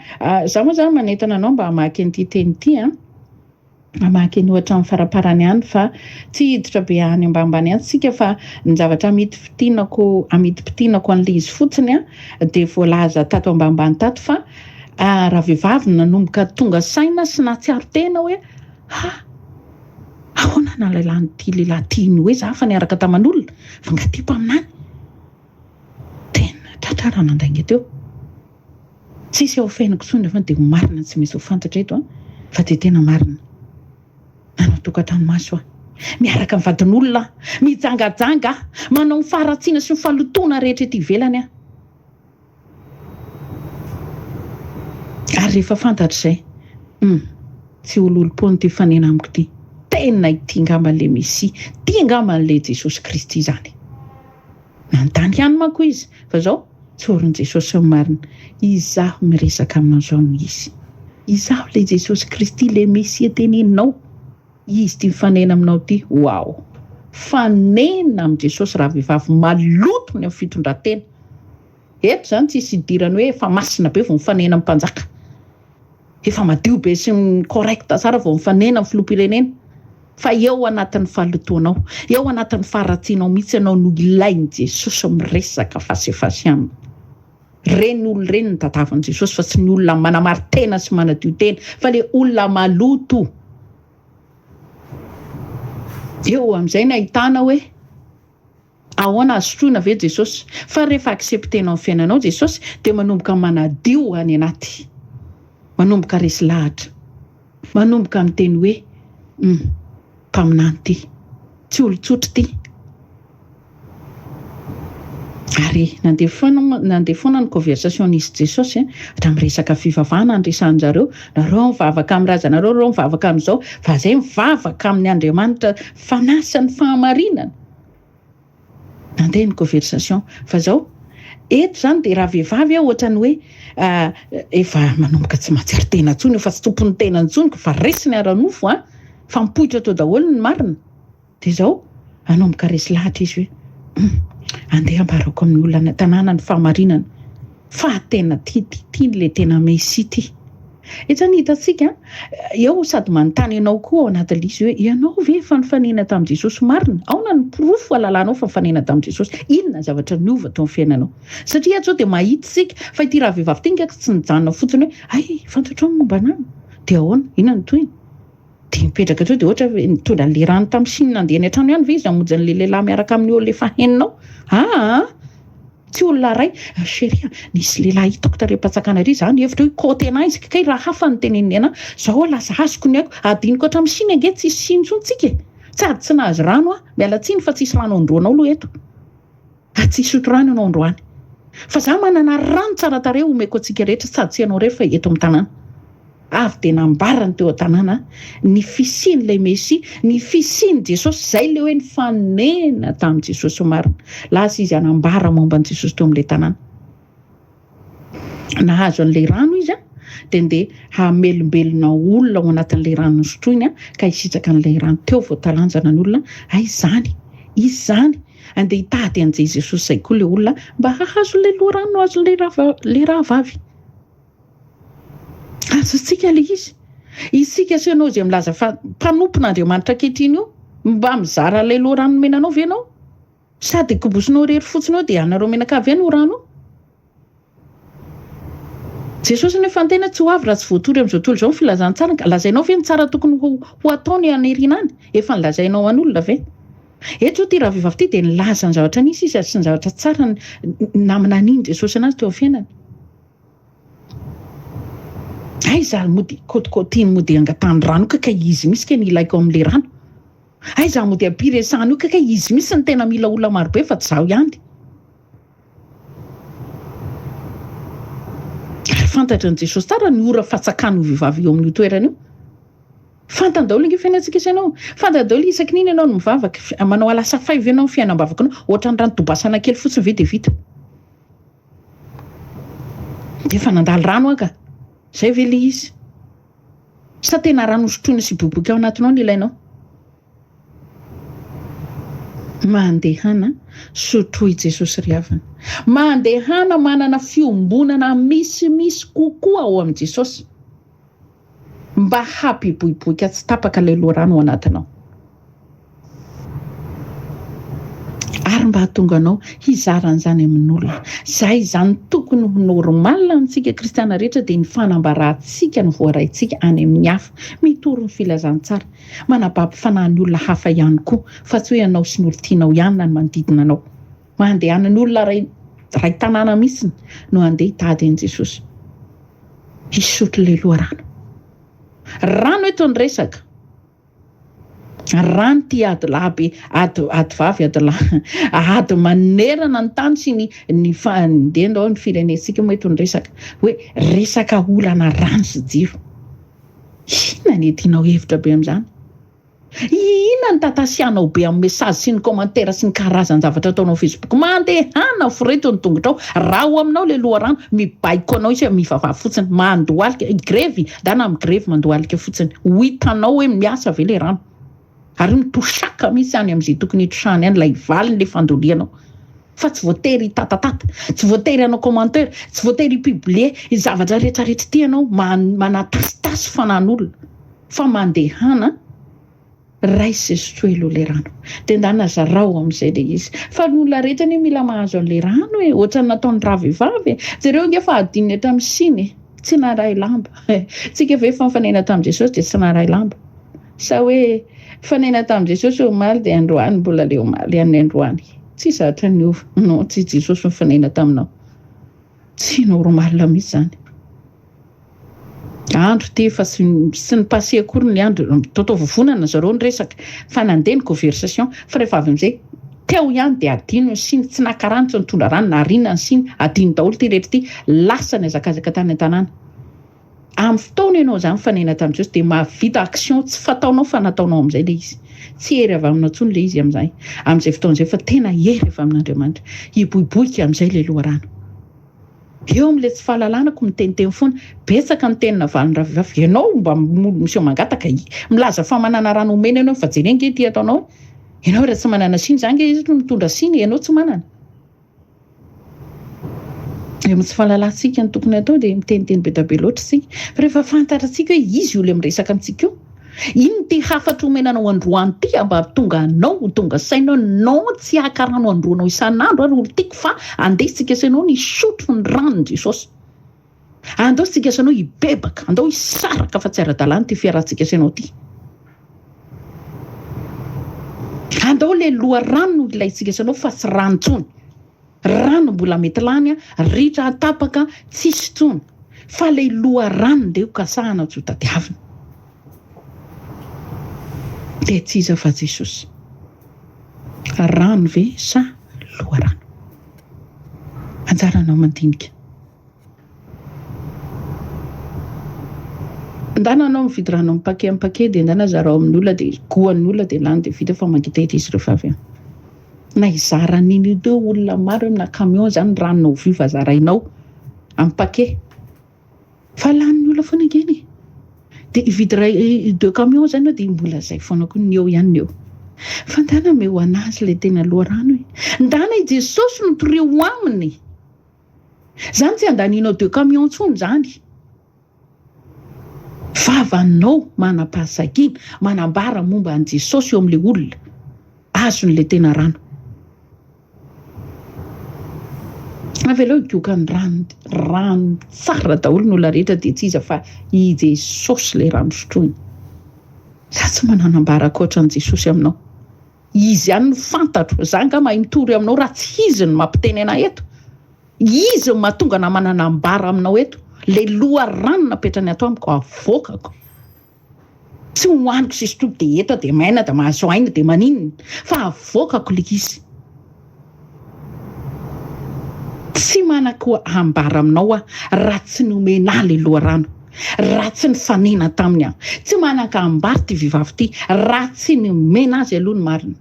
za moa zany manentana anao mba hamaky an'ity teny ity hamaky ny ohatra amin'ny faraparany ihany fa tsy hiditra be any ambanimbany ihany sika fa ny zavatra amidi-pitinako an'ilay izy fotsiny dia voalaza tato ambanimbany tato fa raha vehivavy nanomboka tonga saina sy natsiaro tena hoe ahoana nalailany ty lehilahy tiany hoe za fa niaraka taman'olona fa ngatipo aminany. Tena tratra nandainga teo. Tsisy ao fiainako tsony fa dia marina tsy misy ho fantatra eto fa dia tena marina. nanao tokantranomaso aho, miaraka mivadin'olona, mijangajanga, manao ny faharatsiana sy ny fahalotoana rehetra ety ivelany aho. Ary rehefa fantatr'izay, tsy ololom-pony ty fanena amiko ty. Tena ity ngamba le Mesia, ty ngamba le Jesosy Kristy zany. Nantany ihany manko izy, fa zao tsorin' Jesosy marina. Izaho miresaka aminao zao ny izy. Izaho le Jesosy Kristy le Mesia teneninao. Izy ty mifanena aminao ty. Wow! Fanena amin' Jesosy raha vehivavy maloto ny amin'ny fitondran-tena. Eto zany tsisy idirany hoe efa masina be vao mifanena amin'ny mpanjaka. Efa madio be sy correct tsara vao mifanena amin'ny filoham-pirenena. Fa eo anatin'ny fahalotoanao, eo anatin'ny faharatsianao mihitsy ianao no ilain'i Jesosy miresaka fasefasiana. Reny olona reny ny tatavan'i Jesosy fa tsy ny olona manamari-tena sy manadio tena, fa le olona maloto. Eo amin'izay no ahitana hoe ahoana azo-troina ve Jesosy? Fa rehefa acceptenao ny fiainanao Jesosy dia manomboka manadio any anaty, manomboka resy lahatra, manomboka miteny hoe mpaminany ty, tsy olo-tsotra ty. Ary nandeha foana ny conversation nisy Jesosy raha miresaka fivavahana andresan'zareo. Nareo mivavaka amin'ny razanareo, nareo mivavaka amin'izao, fa zay mivavaka amin'ny Andriamanitra fanasany fahamarinana. Nandeha ny conversation, fa zao eto zany dia raha vehivavy ohatrany hoe efa manomboka tsy mahatsiaro tena intsony, efa tsy tompon'ny tena intsony, fa resy ny ara-nofo fa mipoitra tao daholo ny marina. Dia zao anomboka resy lahatra izy hoe andeha ambarako amin'ny olona tanàna ny fahamarinana fa tena ty le tena Mesia ty. Eto zany hitantsika eo sady manontany ianao koa ao anatin'ilay izy hoe ianao ve efa nifanena tamin'i Jesosy marina? Aona ny pirofo ahalalànao fa nifanena tamin'i Jesosy? Inona zavatra niova tao amin'ny fiainanao? Satria ato zao dia mahita isika fa ity raha vehivavy ty ngaka tsy nijanona fotsiny hoe ay fantatrao momba anao. Dia ahoana? Inona ny tohiny? Dia mipetraka teo dia ohatra nitondra an'ilay rano tamin'ny siny nandeha any an-trano ihany ve izy hamonjy an'ilay lehilahy miaraka amin'ny olona efa heninao? Tsy olona ray, chérie, nisy lehilahy hitako tare-patsakana ary zany hevitra hoe côté anahy izy kay raha hafa ny teneniny ana. Zao lasa azoko ny aiko, adiniko hatramin'ny siny ange tsisy siny intsontsika. Sady tsy nahazo rano miala tsiny fa tsisy rano androanao aloha eto. Tsy sotro rano ianao androany. Fa za manana rano tsara tarehy omeko antsika rehetra sady tsy ianao rehefa eto amin'ny tanàna. Avy dia nambarany teo an-tanàna ny fisian'ilay Mesia, ny fisian'i Jesosy, zay le hoe nifanena tamin'i Jesosy marina. Lasa izy anambara momba an'i Jesosy teo amin'ilay tanàna. Nahazo an'ilay rano izy dia ndeha hamelombelona olona ao anatin'ilay rano nosotroiny ka hisitraka an'ilay rano teo vao talanjana ny olona. Izany andeha hitady an'izay Jesosy zay koa ilay olona mba hahazo ilay loharano, hahazo ilay rahavavy. Azontsika le izy. Isika sy ianao izay milaza fa mpanompon'Andriamanitra ankehitriny io mba mizara ilay loharano menanao ve ianao? Sady kobosinao rery fotsiny dia anareo menaka avy no rano. Jesosy nefa tena tsy ho avy raha tsy voatory amin'izao tontolo izao ny filazantsara. Lazainao ve ny tsara tokony ho atao ny haneriana any? Efa nilazainao an'olona ve? Eto zao ty raha vehivavy ty dia nilaza ny zavatra nisy izy sy ny zavatra tsara namana an'iny Jesosy anazy teo amin'ny fiainany. Za mody kôtikôtiny mody angatany rano kaka izy misy ke ny ilaiko amin'ilay rano. Za mody ampiresahany io kaka izy misy ny tena mila olona marobe fa tsy zaho ihany. Fantatry ny Jesosy tsara ny ora fatsakany vehivavy eo amin'io toerana io. Fantany daholo inge fiainantsika sy ianao. Fantany daholo isaky niny ianao no mivavaka, manao alasa faivy ianao ny fiainam-bavakanao, ohatrany rano tobasana kely fotsiny ve dia vita. Efa nandalo rano ka. Zay ve le izy? Sa tena rano sotroina sy boboka ao anatinao ny ilainao? Mandehana sotroy Jesosy ry havana. Mandehana manana fiombonana misy kokoa ao amin'i Jesosy. Mba hampiboriboika tsy tapaka ilay loharano ao anatinao. Ary mba hahatonga anao hizaran'izany amin'olona. Zay zany tokony ho normal amintsika kristiana rehetra dia ny fanambarantsika ny voaraintsika any amin'ny hafa. Mitoro ny filazantsara. Manababo fanahin'ny olona hafa ihany koa. Fa tsy hoe ianao sy ny olona tianao ihany na ny manodidina anao. Mandehanan'ny olona ray tanàna mihitsy no andeha hitady an'i Jesosy. Hisotro ilay loharano. Rano eto ny resaka. rano ty ady lahy ady vavy ady lahy ady manerana ny tany sy ny fandehandao ny firenetsika mety ny resaka hoe resaka olana rano sy jiro. Inona ny tianao hevitra be amin'izany? Inona ny tatasianao be amin'ny mesazy sy ny commentaire sy ny karazany zavatra ataonao Facebook? Mandehana foreto ny tongotrao raha ho aminao le loharano mibaiko anao izy mivavah fotsiny mandohalika grevy dana amin'ny grevy mandohalika fotsiny ho hitanao hoe miasa ve le rano ary mitosaka mihitsy any amin'izay tokony hitrosahany any lay valiny le fandolianao fa tsy voatery tatatata tsy voatery anao commentaire tsy voatery publier zavatra rehetrarehetra tianao manatasitasy fanan'olona fa mandehana raisy le rano tendana zarao amin'izay le izy fa n'olona rehetra ny mila mahazo an'le rano hoe ohatrany nataony ravivavy zareo nge fa adininy eto amin'ny siny tsy naray lamba tsika ve fa mifanena tamin'i Jesosy dia tsy naray lamba sa hoe fanena tamin'i Jesosy omaly dia androany mbola le omaly any androany tsy zatra ny ova non tsy Jesosy mifanena taminao tsy normal mihitsy zany andro ty fa sy ny passé akory ny andro toto vovonana zareo ny resaka fa nandeha ny conversation fa rehefa avy amin'izay teo ihany dia adino ny siny tsy nakarano tsy nitondra rano na rina ny siny adino daholo ty rehetra ty lasa ny azakazaka tany an-tanàna amin'ny fotoana ianao zany fanena tamin'i Jesosy dia mahavita action tsy fataonao fa nataonao amin'izay le izy tsy hery avy aminao tsony le izy amin'izay fotoan'izay fa tena hery avy amin'Andriamanitra hiboiboika amin'izay le loharano eo amin'le tsy fahalalànako miteniteny foana betsaka ny tenina valiny ravivavy ianao mba miseho mangataka milaza famanana rano omena ianao fa jereny nge ty ataonao ianao raha tsy manana siny zany nge izy no mitondra siny ianao tsy manana eo tsy fahalalantsika ny tokony atao dia miteniteny be dabe loatra sika fa rehefa fantatratsika hoe izy olo miresaka antsika io ino ty hafatra omenanao androany ty mba tonga anao tonga sainao no tsy akarano androanao isan'andro ary olo tiako fa andeha sika sainao ny sotro ny ranony Jesosy andao sika sainao hibebaka andao hisaraka fa tsy ara-dalàna ty fiarahantsika sainao ty andao le loharano ilayntsika sainao fa tsy ranontsony rano mbola mety lany ritra atapaka tsisy tsony fa le loharano nde ho kasahana tsy ho tadiavina dia tsy iza fa Jesosy rano ve sa loharano anjaranao mandinika ndana anao mividy rano amin'ny paquet dia ndana zarao amin'ny olona dia goan'ny olona dia lany dia vita fa mangitahitra izy rehefa avy any na izara niny teo olona maro amina camion zany ranonao viva zarainao amin'ny paquet fa lan'ny olona foana ngeny dia hividy 2 camion zany dia mbola zay foana koa ny eo ihany eo fa ndana me ho anazy le tena loharano ndana i Jesosy no toreo aminy zany tsy andaninao 2 camion tsony zany vavanao manam-pahasakiana manambara momba an Jesosy eo amin'le olona azon'le tena rano avelao hikoka ny rano tsara daholo ny olona rehetra dia tsy iza fa i Jesosy le rano sotroiny za tsy mananambara akoatra an Jesosy aminao izy ihany no fantatro za nga mahay mitory aminao raha tsy izy ny mampiteny ana eto izy ny mahatonga na mananambara aminao eto le loharano napetrany ato amiko avokako tsy hoaniko sisy toby dia eto dia maina dia mahazo aina dia maninona fa avokako le izy tsy manako ambara aminao raha tsy nomena le loharano raha tsy nifanena taminy aho tsy manaka ambary ty vivavy ty raha tsy nomena azy aloha ny marina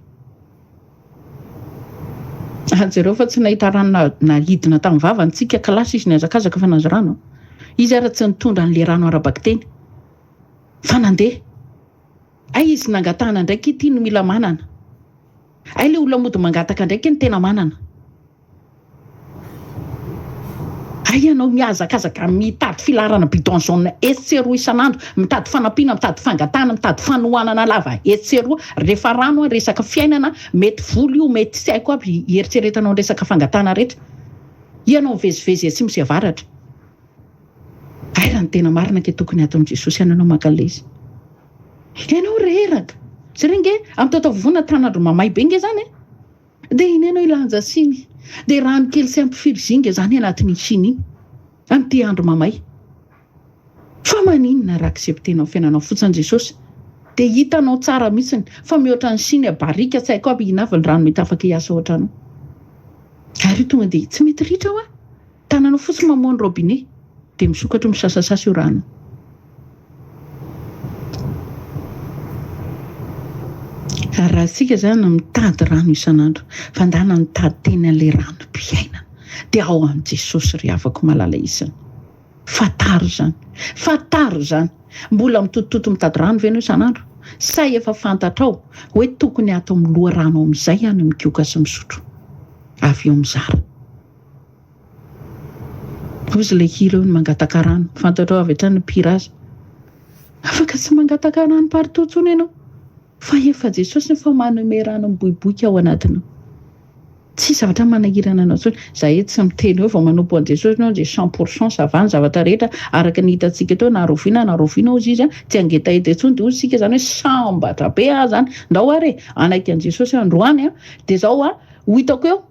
jereo fa tsy nahita rano nahidina tamin'ny vavany tsika kilasy izy niazakazaka fa nazo rano izy ara tsy nitondra n'le rano arabaky teny fa nandeha ay izy nangatahana ndraiky ty no mila manana ay le olona mody mangataka ndraiky ny tena manana ay ianao miazakazaka mitady filarana bidon jaune etseroa isan'andro mitady fanampiana mitady fangatana mitady fanohanana lava etseroa rehefa rano resaka fiainana mety volo io mety tsy haiko aby eritseretanao resaka fangatana rehetra ianao mivezivezy atsimo sy avaratra ay raha ny tena marina ke tokony atao amin'i Jesosy iananao makale izy ianao reraka zerenge amin'ny tatavovona tanandro mamay be nge zany dia iny ianao ilanja siny dia rano kely sy ampifiry zany anatin'ny siny iny amin'ity andro mamay fa maninona raha acceptenao fiainanao fotsiny Jesosy dia hitanao tsara mihitsiny fa mihoatra ny siny barika tsy haiko aby inavy ny rano mety afaka hiasa ohatra anao. Ary io tonga dia tsy mety ritra ho tananao fotsiny mamoany robinet dia misokatra misasasasa io rano. Raha isika izany mitady rano isan'andro, fandana mitady teny an'ilay ranom-piainana dia ao amin'i Jesosy ry havako malala isany. Fataro izany. Mbola mitotototo mitady rano ve ianao isan'andro? Sa efa fantatrao hoe tokony ato amin'ny loha rano amin'izay ihany mikoka sy misotro. Avy eo mizara. Ozy ilay hilo ny mangataka rano. Fantatrao avy hatrany ny mpira azy. Afaka tsy mangataka rano partout intsony ianao. Fa efa Jesosy efa manome rano miboiboika ao anatiny. Tsy zavatra manahirana anao intsony. Za eto tsy miteny hoe vao manompo an Jesosy ianao dia 100% sava ny zavatra rehetra araka ny hitantsika teo na roviana ozy izy tsy angetaeta intsony dia ozy sika izany hoe sambatra be zany. Ndao ary anaiky an Jesosy androany dia zao ho hitako eo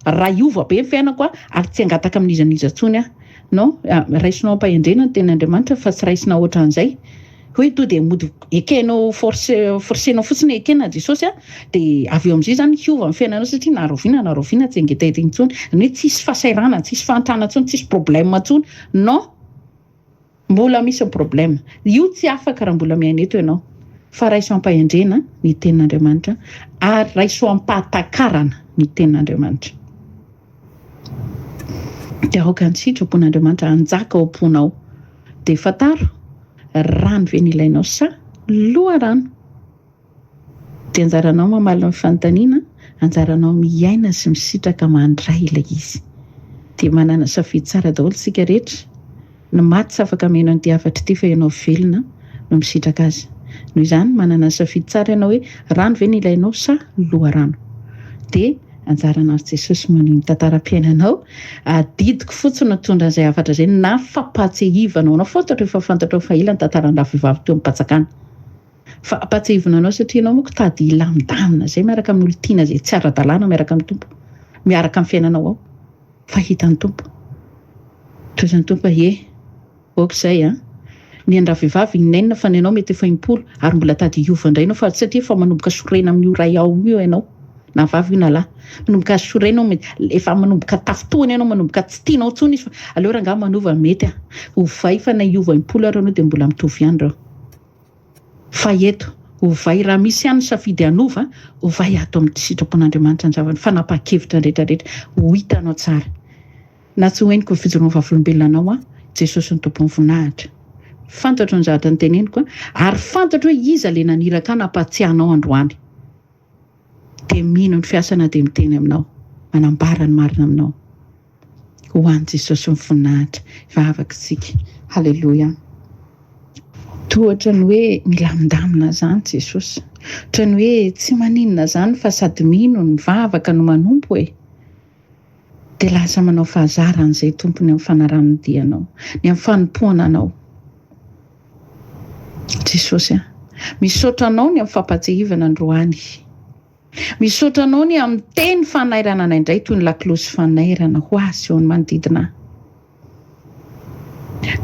raha iova be fiainako ary tsy angataka amin'izaniza intsony no raisinao ampahendrena ny tenin'Andriamanitra fa tsy raisina ohatran'izay. Hoe to dia mody ekenao forcenao fotsiny ekena Jesosy dia avy eo amin'izay zany hiova amin'ny fiainanao satria na roviana tsy angetaeta intsony. Ny hoe tsisy fahasairana, tsisy fahantrana intsony, tsisy problème intsony. Non, mbola misy problème. Io tsy afaka raha mbola miaina eto ianao. Fa raiso ampahendrena ny tenin'Andriamanitra ary raiso ampahatakarana ny tenin'Andriamanitra. Dia aoka ny sitrapon'Andriamanitra hanjaka ao am-ponao. Dia fataro rano ve ny ilainao sa loha rano? Dia anjaranao mamaly ny fanontaniana, anjaranao miaina sy misitraka mandray ilay izy. Dia manana safidy tsara daholo isika rehetra. Ny maty tsy afaka meno an'ity hafatra ity fa ianao velona no misitraka azy. Noho izany manana safidy tsara ianao hoe rano ve ny ilainao sa loha rano? Dia anjaranao Jesosy maneho ny tantaram-piainanao. Adidiko fotsiny tondra izay hafatra izay na fampatsiahivanao anao fantatra efa fantatrao fa ila ny tantaran-dra vehivavy teo am-patsakana. Fa ampatsiahivana anao satria ianao moa tady ilamindamina izay miaraka amin'ny olon-tiana izay tsy ara-dalàna miaraka amin'ny Tompo. Miaraka amin'ny fiainanao ao. Fa hitan'ny Tompo. Toy izany Tompo oak'izay ny an-dra vehivavy inainina fa ny anao mety efa impolo ary mbola tady hiova indray ianao fa satria efa manomboka sorena amin'ny ray ao io ianao. Na vavy io na lahy. Manomboka sorena efa manomboka tafitohana ianao, manomboka tsy tianao intsony izy fa aleo rangaha manova mety ovay fa na hiova impolo ary ianao dia mbola mitovy ihany reo. Fa eto ovay raha misy ihany safidy hanova, ovay ato amin'ny sitrapon'Andriamanitra ny zavany fanapa-kevitra rehetrarehetra ho hitanao tsara. Na tsy hoeniko fijoroana vavolombelona anao Jesosy ny tompony voninahitra. Fantatro ny zavatra ny teneniko ary fantatro hoe iza ilay naniraka nampatsiahanao androany. Dia mino ny fiasana dia miteny aminao, manambara ny marina aminao. Ho an'i Jesosy ny voninahitra, vavaka isika. Halleluja. Tohatra ny hoe milamindamina zany Jesosy. Tohatra ny hoe tsy maninona zany fa sady mino ny vavaka no manompo dia lasa manao fahazaran'izay tompony amin'ny fanarahan'ny dianao, ny amin'ny fanompoana anao. Jesosy misaotra anao ny amin'ny fampatsiahivana androany. Misaotra anao ny amin'ny teny fanairana anay toy ny laklosy fanairana ho azy eo ny manodidina.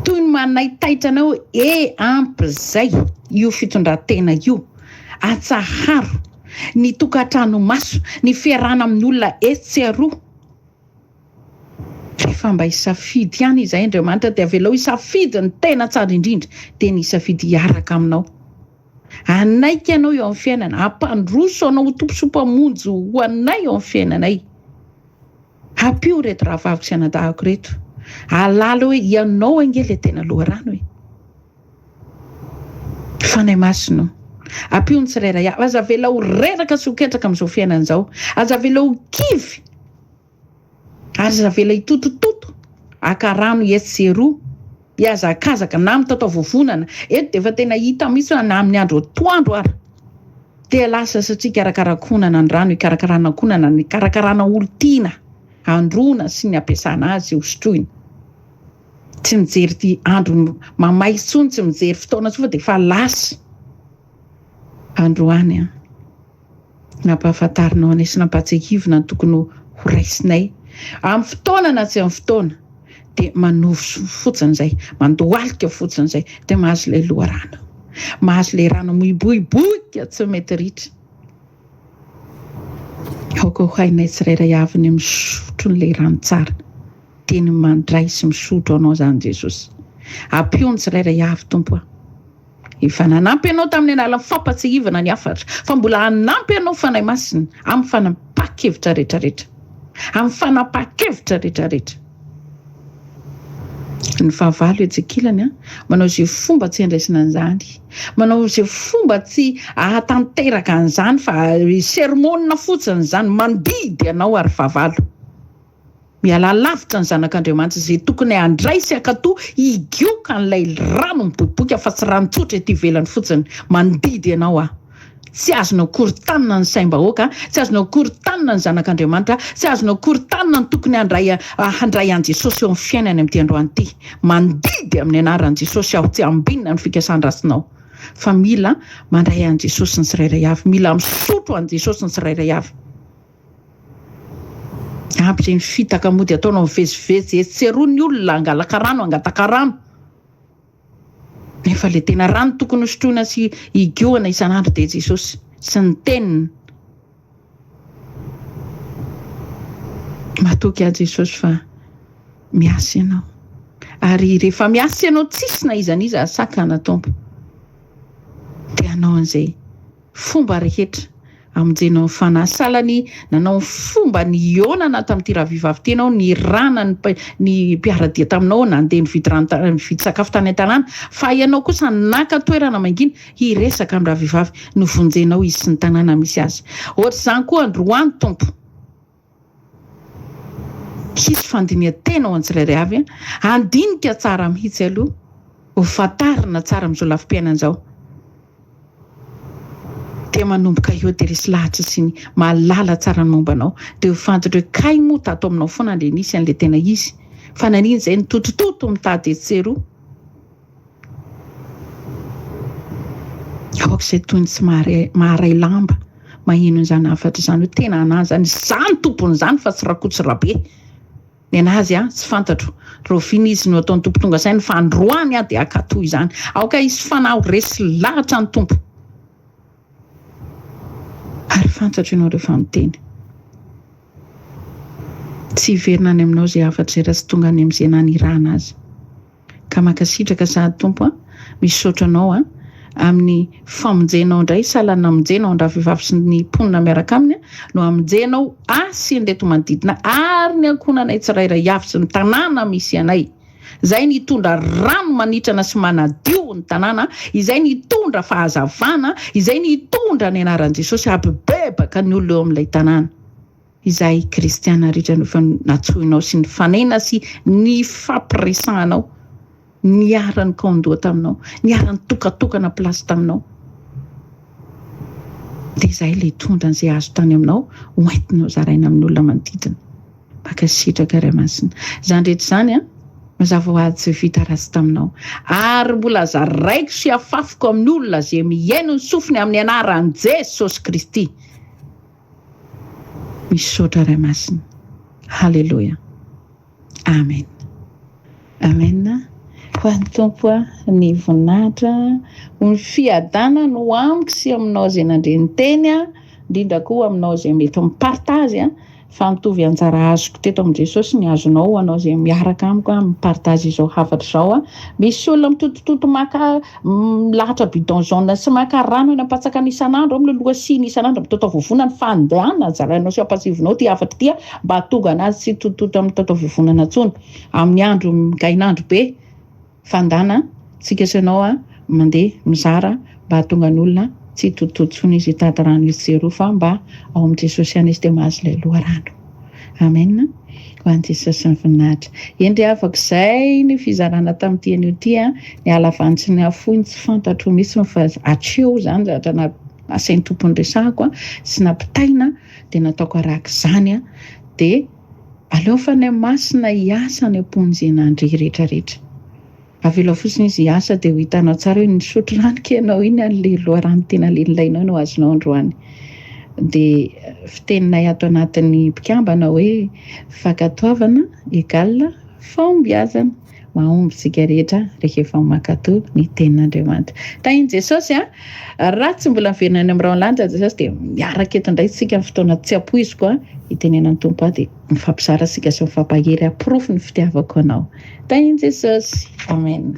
Toy ny manaitaitra anao ampy izay io fitondran-tena io. Atsaharo ny tokantrano maso, ny fiarahana amin'ny olona etseroa. Rehefa mba hisafidy ihany izay Andriamanitra dia avelao hisafidy ny tena tsara indrindra dia ny hisafidy hiaraka aminao. Anaiky ianao eo amin'ny fiainana, ampandroso anao ho tomposopamonjy ho anay eo amin'ny fiainanay. Hampio reto rahavaviko sy anadahako reto. Halala hoe ianao angely tena loharano fanay masino. Hampio ny tsirairay avy. Aza velao reraka sy ho ketraka amin'izao fiainana izao. Aza velao kivy. Aza velao hitotototo. Akarano etseroa. Iazakazaka na amin'ny tatao vovonana. Eto dia efa tena hita mihitsy na amin'ny andro atoandro ary. Dia lasa satria karakarakonana ny rano, ikarakarana konana, ny karakarana olon-tiana, androna sy ny ampiasana azy hosotroina. Tsy mijery ty andro mamay intsony, tsy mijery fotoana intsony fa dia efa lasa. Androany nampahafantarinao anay sy nampahatsiahivana ny tokony ho raisinay. Amin'ny fotoana na tsy amin'ny fotoana. Dia manovo fotsiny izay, mandohalika fotsiny izay dia mahazo ilay loharano. mahazo le rano miboiboika tsy mety ritra. Aoko hainay tsirairay avy ny misotro n'le rano tsara, teny mandray sy misotro anao zany Jesosy. Ampiony tsirairay avy Tompo. Efa nanampy ianao tamin'ny alalan'ny fampatsihivana ny afatra, fa mbola hanampy ianao fanahy masina amin'ny fanapakevitra rehetrarehetra, amin'ny fanapakevitra rehetrarehetra. Ny fahavalo etsikilany manao izay fomba tsy andraisina an'izany, manao izay fomba tsy ahatanteraka an'izany fa sermonina fotsiny izany, mandidy ianao ary fahavalo. Miala lavitra ny zanak'Andriamanitra izay tokony handraisy akatoa higioka an'ilay rano miboiboika fa tsy rano tsotra ety ivelany fotsiny, mandidy ianao Tsy azonao korontanina ny saim-bahoaka, tsy azonao korontanina ny zanak'Andriamanitra, tsy azonao korontanina ny tokony handray an Jesosy eo amin'ny fiainany amin'ity androany ity. Mandidy amin'ny anaran'i Jesosy aho, tsy ambinina ny fikasan-drasinao. Fa mila mandray an Jesosy ny tsirairay avy, mila misotro an Jesosy ny tsirairay avy. Ampy izay fitaka mody ataonao mivezivezy tseroa ny olona angalaka rano, angataka rano. Nefa le tena rano tokony hosotroina sy higioana isan'andro dia Jesosy sy ny teniny. Matoky a Jesosy fa miasa ianao. Ary rehefa miasa ianao tsisy na iza n'iza sakana Tompo, dia anao an'izay fomba rehetra amonjenao fanasalany, nanao fomba ny ionana tamin'ity rahavivavy tenao, ny rana ny mpiaradia taminao, nandeha nividy sakafo tany an-tanàna, fa ianao kosa naka toerana mangina hiresaka amin'ny rahavivavy, novonjenao izy sy ny tanàna misy azy. Ohatr'izany koa androany Tompo, hisy fandinihan-tena ao an-tsirairay avy, andinika tsara mihitsy aloha, ho fantarina tsara amin'izao lafim-piainana izao. Dia manomboka eo dia resy lahatra sy ny mahalala tsara ny mombanao, dia ho fantatra hoe kay moa tato aminao foana le nisy an'ilay tena izy, fa naniny izay nitotototo mitady etseroa. Aok'izay toy ny tsy maharay lamba maheno izany afatra izany hoe tena anazy zany, izany tompony izany fa tsy rakotsy rabe. Ny anazy tsy fantatro, rofiny izy no ataon'ny tompo tonga sainy fa androany dia akatoy izany. Aoka izy fanahy resy lahatra ny tompo. Ary fantatro ianao rehefa miteny. Tsy hiverina any aminao izay afatra izay raha tsy tonga any amin'izay nanirana azy. Ka makasitraka sady Tompo misaotra anao amin'ny famonjenao indray, sahala namonjenao ny rahavivavy sy ny mponina miaraka aminy, no amonjenao sy nreto manodidina ary ny ankohonanay tsirairay avy sy ny tanàna misy anay. Izay nitondra rano manitrana sy manadio ny tanàna, izay nitondra fahazavana, izay nitondra ny anaran'i Jesosy abebaka ny olona eo amin'ilay tanàna. Izay kristiana rehetra no natsoinao sy ny fanena sy ny fampiresanao, niara-ny kaondoa taminao, niara-ny tokatokana plasy taminao. Dia izay ilay tondra n'izay azo tany aminao, hoentinao zaraina amin'ny olona manodidina. Makasitraka ray masina. Izany rehetra izany mazava ho azy tsy vita ratsy taminao, ary mbola zaraiko sy afafiko amin'ny olona izay mihaino ny sofiny amin'ny anaran'i Jesosy Kristy. Misaotra ray masina. Halleluja. Amen. Amen. Ho an'ny Tompo ny voninahitra, ny fiadana no amiko sy aminao izay nandre ny teny, indrindra koa aminao izay mety mipartazy, fa mitovy anjara azoko teto amin'i Jesosy ny azonao anao izay miaraka amiko mipartazy izao hafatra izao. Misy olona mitotototo maka lahatra bidon jaune sy maka rano eny ampatsaka ny isan'andro amin'ny loasiny isan'andro mitotao vovonana, fa andehana zarainao sy ampasivinao ty hafatra ty mba hahatonga anazy sy tototo amin'ny totao vovonana intsony amin'ny andro gainandro be. Fandana tsika sanao mandeha mizara mba hahatonga ny olona tsy tototsony izy tady rano izy tseroa, fa mba ao amin'i Jesosy ihany izy dia mahazo ilay loharano. Amen. Ho an'i Jesosy ny voninahitra. Endry afaka izay ny fizarana tamin'ity an'io ny halavany sy ny hafoiny tsy fantatro mihitsy fa hatreo izany zavatra nasain'ny tompony resahako sy nampitaina dia nataoko araka izany dia aleo fa ny masina hiasa ny ampon'izay nandre rehetrarehetra. Avela fotsiny izy hiasa dia ho hitanao tsara hoe nisotro rano ianao iny an'ilay loharano tena lenilainao no azonao androany. Dia fiteninay ato anatin'ny mpikambana hoe fankatoavana égale fahombiazana. mahomby sika rehetra rehefa makatò ny tenin'Andriamanitra. Tainy Jesosy raha tsy mbola miverina any amin'ny raon'lanitra Jesosy dia miaraka eto indray sika amin'ny fotoana tsy ampoiziko itenenan'ny Tompo dia mifampizara sika sy mifampahery apirofo ny fitiavako anao. Tainy Jesosy. Amen.